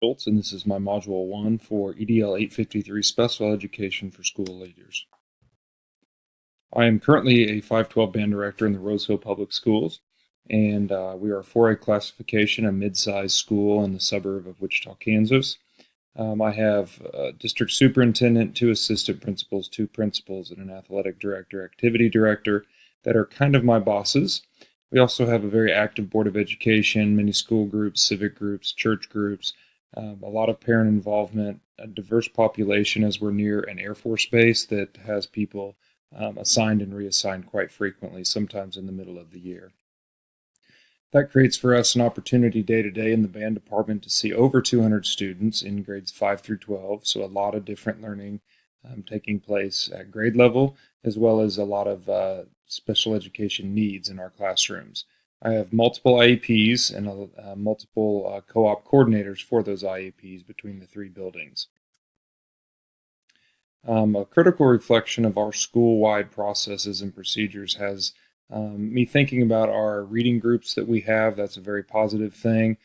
Shults, and this is my Module 1 for EDL 853 Special Education for School Leaders. I am currently a 512 band director in the Rose Hill Public Schools, and we are a 4A classification, a mid-sized school in the suburb of Wichita, Kansas. I have a district superintendent, 2 assistant principals, 2 principals, and an athletic director, activity director that are kind of my bosses. We also have a very active Board of Education, many school groups, civic groups, church groups, a lot of parent involvement, a diverse population as we're near an Air Force base that has people assigned and reassigned quite frequently, sometimes in the middle of the year. That creates for us an opportunity day to day in the band department to see over 200 students in grades 5 through 12, so a lot of different learning taking place at grade level, as well as a lot of special education needs in our classrooms. I have multiple IEPs and multiple co-op coordinators for those IEPs between the 3 buildings. A critical reflection of our school-wide processes and procedures has me thinking about our reading groups that we have. That's a very positive thing.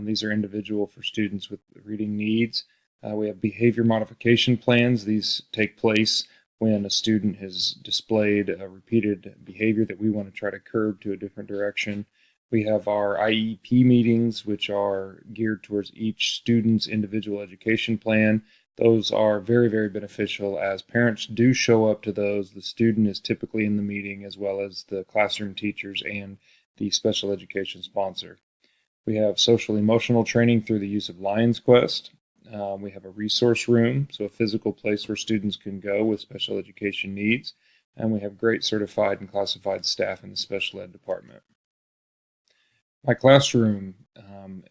These are individual for students with reading needs. We have behavior modification plans. These take place when a student has displayed a repeated behavior that we want to try to curb to a different direction. We have our IEP meetings, which are geared towards each student's individual education plan. Those are very, very beneficial as parents do show up to those. The student is typically in the meeting, as well as the classroom teachers and the special education sponsor. We have social emotional training through the use of Lions Quest. We have a resource room, so a physical place where students can go with special education needs. And we have great certified and classified staff in the special ed department. My classroom,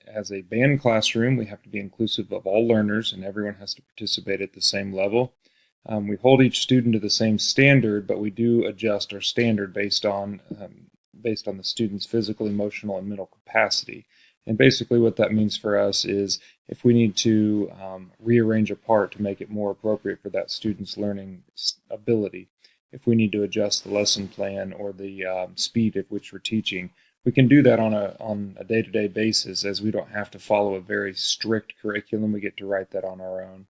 as a band classroom, we have to be inclusive of all learners, and everyone has to participate at the same level. We hold each student to the same standard, but we do adjust our standard based on the student's physical, emotional, and mental capacity. And basically what that means for us is if we need to rearrange a part to make it more appropriate for that student's learning ability, if we need to adjust the lesson plan or the speed at which we're teaching, we can do that on a day-to-day basis, as we don't have to follow a very strict curriculum. We get to write that on our own.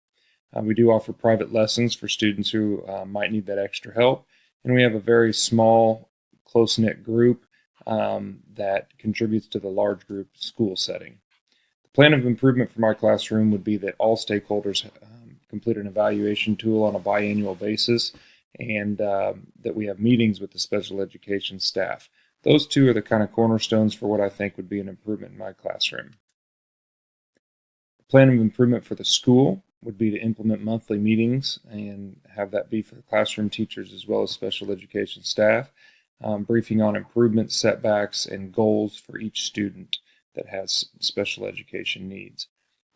We do offer private lessons for students who might need that extra help, and we have a very small, close-knit group that contributes to the large group school setting. The plan of improvement for my classroom would be that all stakeholders complete an evaluation tool on a biannual basis, and that we have meetings with the special education staff. Those 2 are the kind of cornerstones for what I think would be an improvement in my classroom. The plan of improvement for the school would be to implement monthly meetings and have that be for the classroom teachers as well as special education staff, briefing on improvements, setbacks, and goals for each student that has special education needs.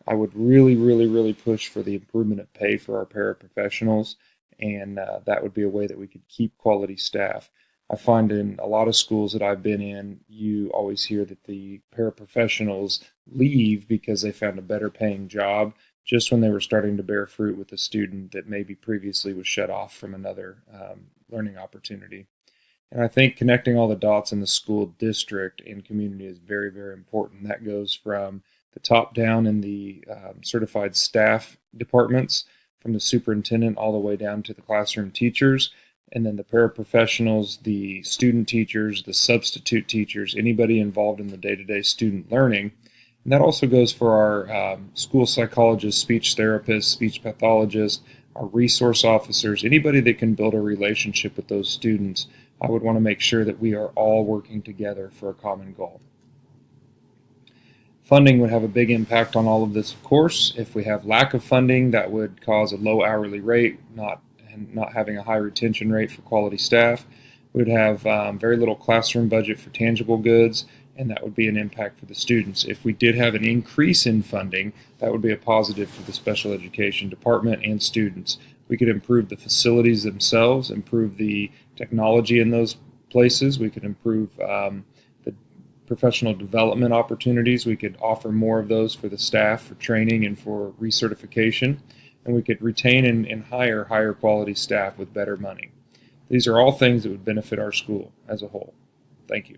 I would really push for the improvement of pay for our paraprofessionals, and that would be a way that we could keep quality staff. I find in a lot of schools that I've been in, you always hear that the paraprofessionals leave because they found a better paying job just when they were starting to bear fruit with a student that maybe previously was shut off from another learning opportunity. And I think connecting all the dots in the school district and community is very, very important. That goes from the top down in the certified staff departments, from the superintendent all the way down to the classroom teachers, and then the paraprofessionals, the student teachers, the substitute teachers, anybody involved in the day-to-day student learning. And that also goes for our school psychologists, speech therapists, speech pathologists, our resource officers, anybody that can build a relationship with those students. I would want to make sure that we are all working together for a common goal. Funding would have a big impact on all of this, of course. If we have lack of funding, that would cause a low hourly rate, not having a high retention rate for quality staff. We would have very little classroom budget for tangible goods, and that would be an impact for the students. If we did have an increase in funding, that would be a positive for the special education department and students. We could improve the facilities themselves, improve the technology in those places. We could improve the professional development opportunities. We could offer more of those for the staff for training and for recertification. And we could retain and hire higher quality staff with better money. These are all things that would benefit our school as a whole. Thank you.